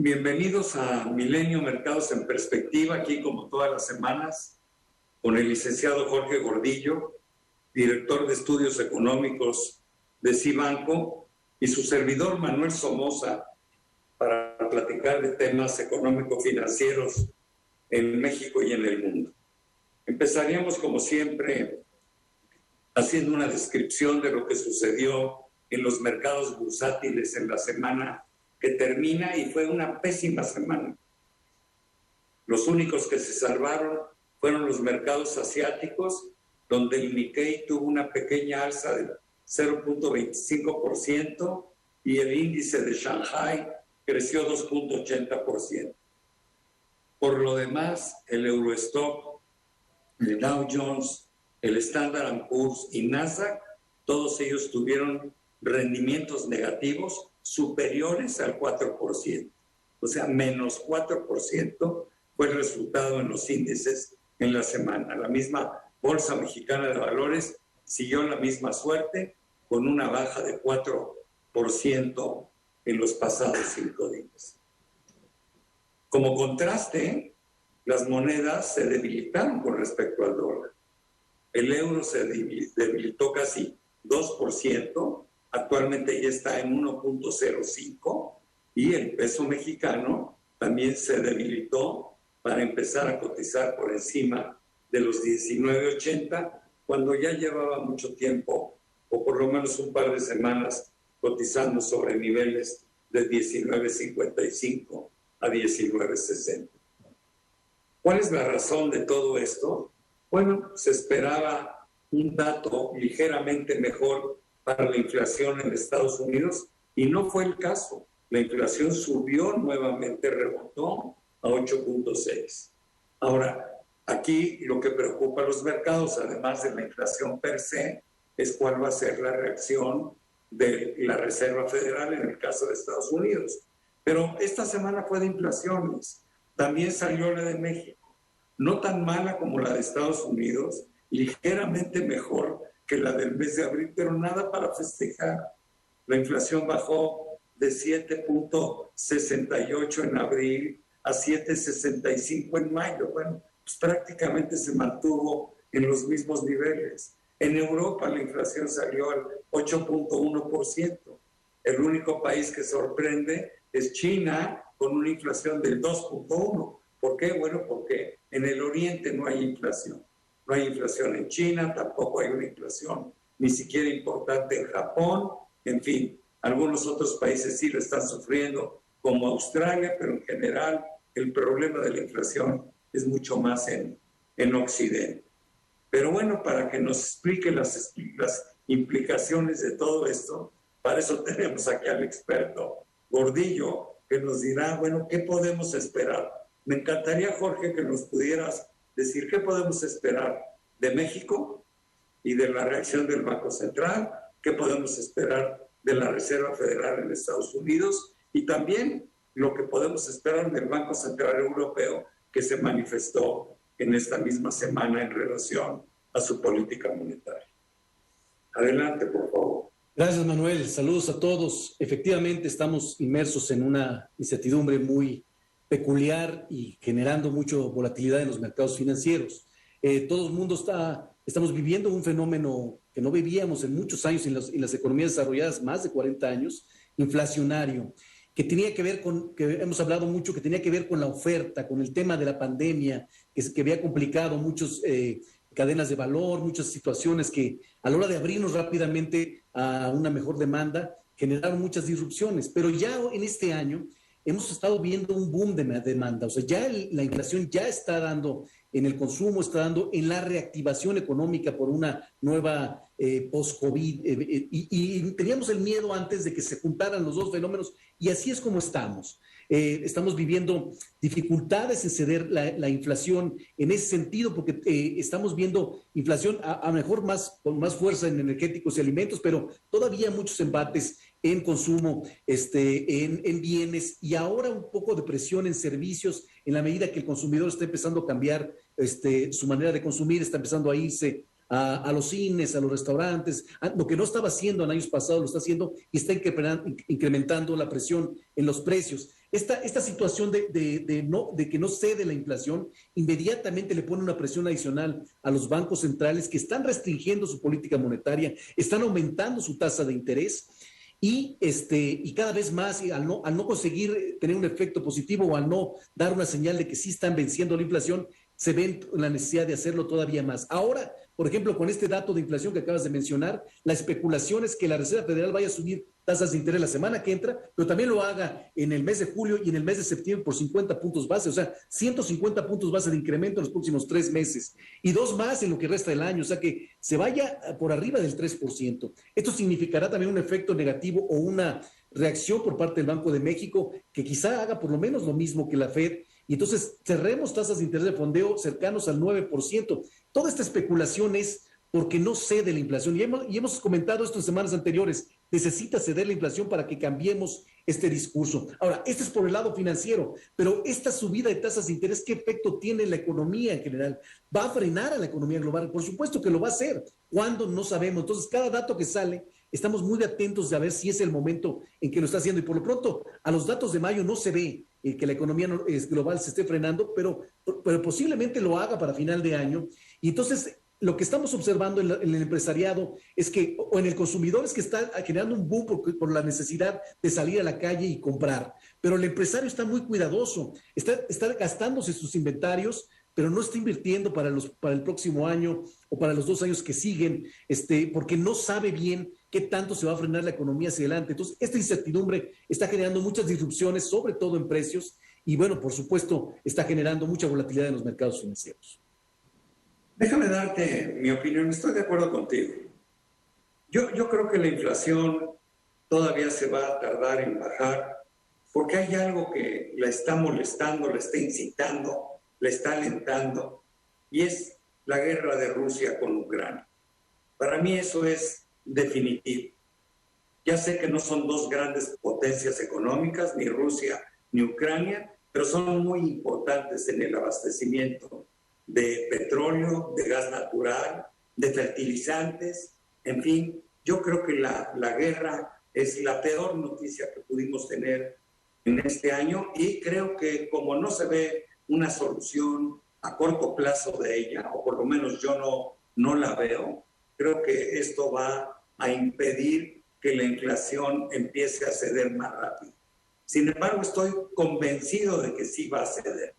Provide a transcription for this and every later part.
Bienvenidos a Milenio Mercados en Perspectiva, aquí como todas las semanas, con el licenciado Jorge Gordillo, director de Estudios Económicos de Cibanco, y su servidor Manuel Somoza, para platicar de temas económico-financieros en México y en el mundo. Empezaríamos, como siempre, haciendo una descripción de lo que sucedió en los mercados bursátiles en la semana que termina, y fue una pésima semana. Los únicos que se salvaron fueron los mercados asiáticos, donde el Nikkei tuvo una pequeña alza de 0.25% y el índice de Shanghai creció 2.80%. Por lo demás, el Eurostock, el Dow Jones, el Standard & Poor's y Nasdaq, todos ellos tuvieron rendimientos negativos superiores al 4%. O sea, menos 4% fue el resultado en los índices en la semana. La misma Bolsa Mexicana de Valores siguió la misma suerte, con una baja de 4% en los pasados 5 días. Como contraste, las monedas se debilitaron con respecto al dólar. El euro se debilitó casi 2%, actualmente ya está en 1.05, y el peso mexicano también se debilitó para empezar a cotizar por encima de los 19.80, cuando ya llevaba mucho tiempo, o por lo menos un par de semanas, cotizando sobre niveles de 19.55 a 19.60. ¿Cuál es la razón de todo esto? Bueno, se esperaba un dato ligeramente mejor para la inflación en Estados Unidos, y no fue el caso. La inflación subió nuevamente, rebotó a 8.6. Ahora, aquí lo que preocupa a los mercados, además de la inflación per se, es cuál va a ser la reacción de la Reserva Federal en el caso de Estados Unidos. Pero esta semana fue de inflaciones. También salió la de México. No tan mala como la de Estados Unidos, ligeramente mejor que la del mes de abril, pero nada para festejar. La inflación bajó de 7.68 en abril a 7.65 en mayo. Bueno, pues prácticamente se mantuvo en los mismos niveles. En Europa la inflación salió al 8.1%. El único país que sorprende es China, con una inflación del 2.1%. ¿Por qué? Bueno, porque en el Oriente no hay inflación. No hay inflación en China, tampoco hay una inflación ni siquiera importante en Japón. En fin, algunos otros países sí lo están sufriendo, como Australia, pero en general el problema de la inflación es mucho más en Occidente. Pero bueno, para que nos explique las implicaciones de todo esto, para eso tenemos aquí al experto Gordillo, que nos dirá, bueno, ¿qué podemos esperar? Me encantaría, Jorge, que nos pudieras decir qué podemos esperar de México y de la reacción del Banco Central, qué podemos esperar de la Reserva Federal en Estados Unidos, y también lo que podemos esperar del Banco Central Europeo, que se manifestó en esta misma semana en relación a su política monetaria. Adelante, por favor. Gracias, Manuel. Saludos a todos. Efectivamente, estamos inmersos en una incertidumbre muy peculiar y generando mucha volatilidad en los mercados financieros. Todo el mundo estamos viviendo un fenómeno que no vivíamos en muchos años en las economías desarrolladas, más de 40 años, inflacionario, que tenía que ver que hemos hablado mucho, que tenía que ver con la oferta, con el tema de la pandemia, que había complicado muchas cadenas de valor, muchas situaciones que a la hora de abrirnos rápidamente a una mejor demanda, generaron muchas disrupciones. Pero ya en este año hemos estado viendo un boom de demanda. O sea, ya la inflación ya está dando en el consumo, está dando en la reactivación económica por una nueva post-COVID. Y teníamos el miedo antes de que se juntaran los dos fenómenos, y así es como estamos. Estamos viviendo dificultades en ceder la inflación en ese sentido, porque estamos viendo inflación a mejor con más fuerza en energéticos y alimentos, pero todavía muchos embates en consumo, en bienes, y ahora un poco de presión en servicios, en la medida que el consumidor está empezando a cambiar su manera de consumir, está empezando a irse a los cines, a los restaurantes. Lo que no estaba haciendo en años pasados lo está haciendo, y está incrementando la presión en los precios. esta situación de que no cede la inflación, inmediatamente le pone una presión adicional a los bancos centrales que están restringiendo su política monetaria, están aumentando su tasa de interés y cada vez más, al no conseguir tener un efecto positivo o al no dar una señal de que sí están venciendo la inflación, se ven la necesidad de hacerlo todavía más. Ahora, por ejemplo, con este dato de inflación que acabas de mencionar, la especulación es que la Reserva Federal vaya a subir tasas de interés la semana que entra, pero también lo haga en el mes de julio y en el mes de septiembre por 50 puntos base, o sea, 150 puntos base de incremento en los próximos 3 meses y 2 más en lo que resta del año, o sea, que se vaya por arriba del 3%. Esto significará también un efecto negativo o una reacción por parte del Banco de México que quizá haga por lo menos lo mismo que la Fed. Y entonces cerremos tasas de interés de fondeo cercanos al 9%. Toda esta especulación es porque no cede la inflación. Y hemos comentado esto en semanas anteriores. Necesita ceder la inflación para que cambiemos este discurso. Ahora, este es por el lado financiero, pero esta subida de tasas de interés, ¿qué efecto tiene en la economía en general? ¿Va a frenar a la economía global? Por supuesto que lo va a hacer. ¿Cuándo? No sabemos. Entonces, cada dato que sale, estamos muy atentos de a ver si es el momento en que lo está haciendo. Y por lo pronto, a los datos de mayo no se ve que la economía global se esté frenando, pero posiblemente lo haga para final de año. Y entonces, lo que estamos observando en el empresariado es que, o en el consumidor, es que está generando un boom por la necesidad de salir a la calle y comprar. Pero el empresario está muy cuidadoso, está gastándose sus inventarios, pero no está invirtiendo para el próximo año o para los 2 años que siguen, porque no sabe bien qué tanto se va a frenar la economía hacia adelante. Entonces, esta incertidumbre está generando muchas disrupciones, sobre todo en precios, y bueno, por supuesto, está generando mucha volatilidad en los mercados financieros. Déjame darte mi opinión, estoy de acuerdo contigo. Yo creo que la inflación todavía se va a tardar en bajar porque hay algo que la está molestando, la está incitando, la está alentando, y es la guerra de Rusia con Ucrania. Para mí eso es definitivo. Ya sé que no son 2 grandes potencias económicas, ni Rusia ni Ucrania, pero son muy importantes en el abastecimiento de petróleo, de gas natural, de fertilizantes, en fin. Yo creo que la guerra es la peor noticia que pudimos tener en este año, y creo que como no se ve una solución a corto plazo de ella, o por lo menos yo no la veo, creo que esto va a impedir que la inflación empiece a ceder más rápido. Sin embargo, estoy convencido de que sí va a ceder.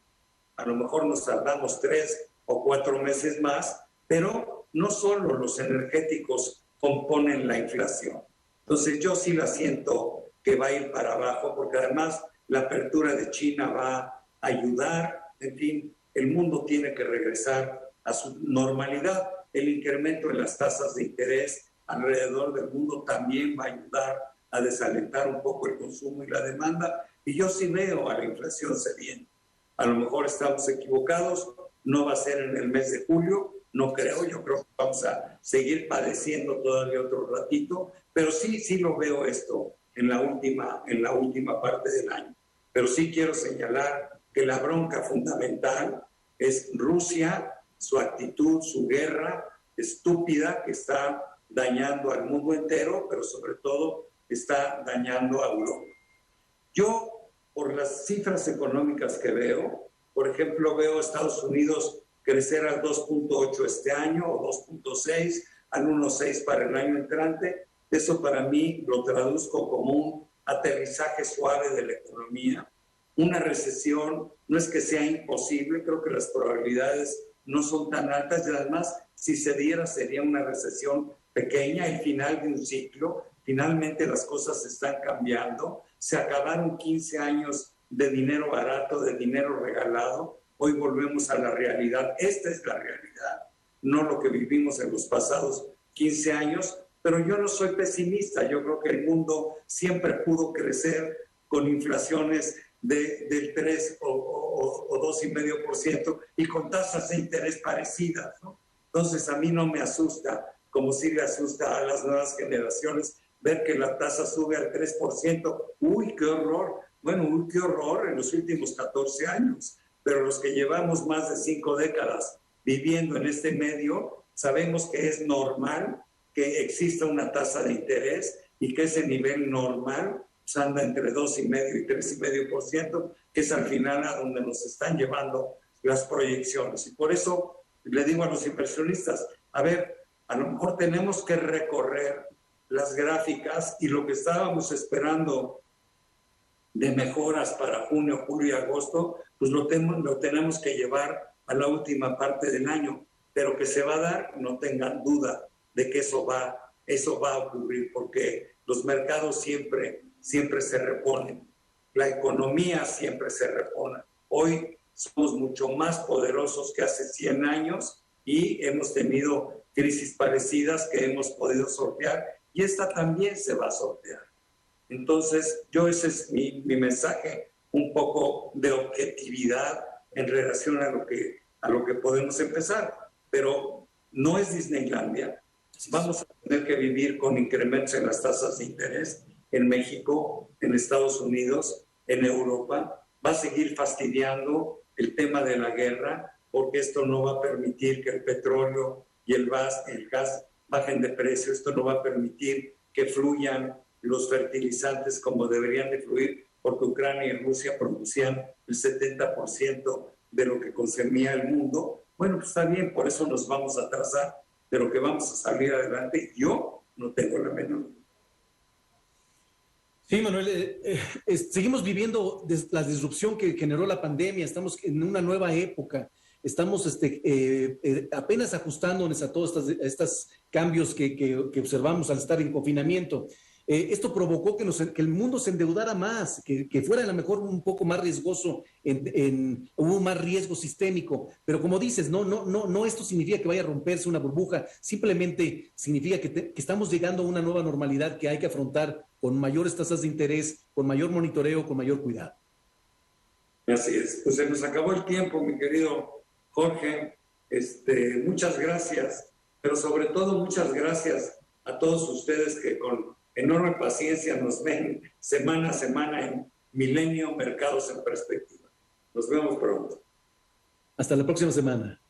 A lo mejor nos tardamos 3 o 4 meses más, pero no solo los energéticos componen la inflación. Entonces yo sí la siento que va a ir para abajo, porque además la apertura de China va a ayudar. En fin, el mundo tiene que regresar a su normalidad. El incremento en las tasas de interés alrededor del mundo también va a ayudar a desalentar un poco el consumo y la demanda. Y yo sí veo a la inflación cediendo. A lo mejor estamos equivocados, no va a ser en el mes de julio, no creo, yo creo que vamos a seguir padeciendo todavía otro ratito, pero sí lo veo esto en la última parte del año. Pero sí quiero señalar que la bronca fundamental es Rusia, su actitud, su guerra estúpida que está dañando al mundo entero, pero sobre todo está dañando a Europa. Yo, por las cifras económicas que veo, por ejemplo, veo a Estados Unidos crecer al 2.8 este año o 2.6, al 1.6 para el año entrante. Eso para mí lo traduzco como un aterrizaje suave de la economía. Una recesión no es que sea imposible, creo que las probabilidades no son tan altas, y además si se diera sería una recesión pequeña, el final de un ciclo. Finalmente las cosas están cambiando, se acabaron 15 años de dinero barato, de dinero regalado, hoy volvemos a la realidad. Esta es la realidad, no lo que vivimos en los pasados 15 años, pero yo no soy pesimista. Yo creo que el mundo siempre pudo crecer con inflaciones del 3 o 2,5% y con tasas de interés parecidas, ¿no? Entonces a mí no me asusta, como sí le asusta a las nuevas generaciones, ver que la tasa sube al 3%. ¡Uy, qué horror! Bueno, ¡uy, qué horror! En los últimos 14 años. Pero los que llevamos más de 5 décadas viviendo en este medio, sabemos que es normal que exista una tasa de interés y que ese nivel normal pues anda entre 2,5% y 3,5%, que es al final a donde nos están llevando las proyecciones. Y por eso le digo a los inversionistas, a ver, a lo mejor tenemos que recorrer las gráficas y lo que estábamos esperando de mejoras para junio, julio y agosto, pues lo tenemos que llevar a la última parte del año, pero que se va a dar, no tengan duda de que eso va a ocurrir, porque los mercados siempre se reponen, la economía siempre se repone. Hoy somos mucho más poderosos que hace 100 años y hemos tenido crisis parecidas que hemos podido sortear y esta también se va a sortear. Entonces, ese es mi mensaje, un poco de objetividad en relación a lo que podemos empezar, pero no es Disneylandia. Vamos a tener que vivir con incrementos en las tasas de interés en México, en Estados Unidos, en Europa. Va a seguir fastidiando el tema de la guerra, porque esto no va a permitir que el petróleo y el gas bajen de precio. Esto no va a permitir que fluyan los fertilizantes como deberían de fluir, porque Ucrania y Rusia producían el 70% de lo que consumía el mundo. Bueno, pues está bien, por eso nos vamos a atrasar, pero que vamos a salir adelante, yo no tengo la menor duda. Sí, Manuel, seguimos viviendo la disrupción que generó la pandemia, estamos en una nueva época, estamos apenas ajustándonos a todos estos cambios que observamos al estar en confinamiento. Esto provocó que el mundo se endeudara más, que fuera a lo mejor un poco más riesgoso, hubo más riesgo sistémico, pero como dices, no esto significa que vaya a romperse una burbuja, simplemente significa que estamos llegando a una nueva normalidad que hay que afrontar con mayores tasas de interés, con mayor monitoreo, con mayor cuidado. Así es, pues se nos acabó el tiempo, mi querido Jorge, muchas gracias, pero sobre todo muchas gracias a todos ustedes que con enorme paciencia nos ven semana a semana en Milenio Mercados en Perspectiva. Nos vemos pronto. Hasta la próxima semana.